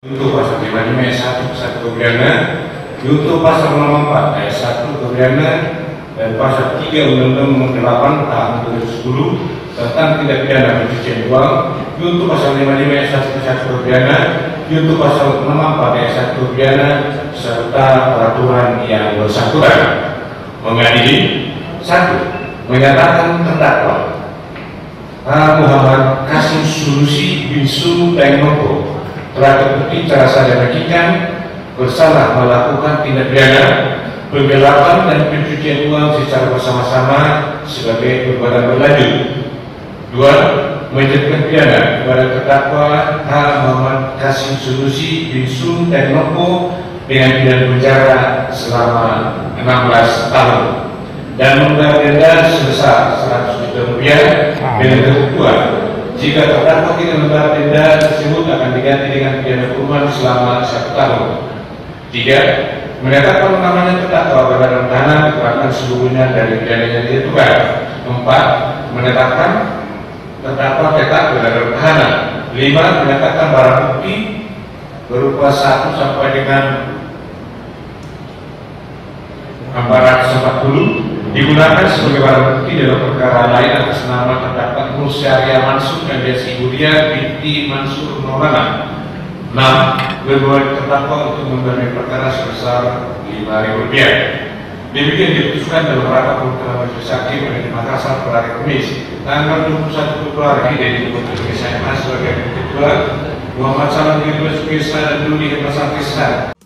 Untuk pasal 55 ayat 1 Kesatuan Pidana, untuk pasal 64 ayat 1 Pidana dan pasal 3 Undang-Undang Nomor 8 Tahun 2010 tentang tindak pidana pencucian uang, untuk pasal 55 ayat 1 Kesatuan Pidana, untuk pasal 64 ayat 1 Pidana serta peraturan yang bersangkutan. Mengadili 1. Menyatakan terdakwa Muhammad Kasim Sulusi bin Sulu Daengmoko telah terbukti secara sah dan meyakinkan bersalah melakukan tindak pidana penggelapan dan pencucian uang secara bersama-sama sebagai perbuatan berlanjut. 2. Menjatuhkan pidana kepada terdakwa H. Muhammad Kasim Sulusi bin Sulu Daengmoko dengan pidana penjara selama 16 tahun dan membayar denda sebesar 100 juta rupiah dengan ketentuan jika terdakwa tidak membayar denda tersebut akan diganti dengan pidana kurungan selama 1 tahun. 3. Menetapkan namanya terdakwa pada dalam tahanan dikeluarkan seluruhnya dari pidana yang dijatuhkan. 4. Menetapkan terdakwa tetap pada dalam tahanan. 5. Menetapkan barang bukti berupa 1 sampai dengan 440 digunakan sebagai barang bukti dalam perkara lain atas nama terdakwa Nur Syariah Mansur dan Desi Budia binti Mansur Maulana. 6. Berbuat terdakwa untuk membayar perkara sebesar Rp5.000. Demikian diputuskan dalam rapat pemutaran majelis hakim di Makassar pada hari Kamis tanggal 21 Februari dari Indonesia sebagai ketua Muhammad Salam Dirwas Pesa dan Duli Masal Kisah.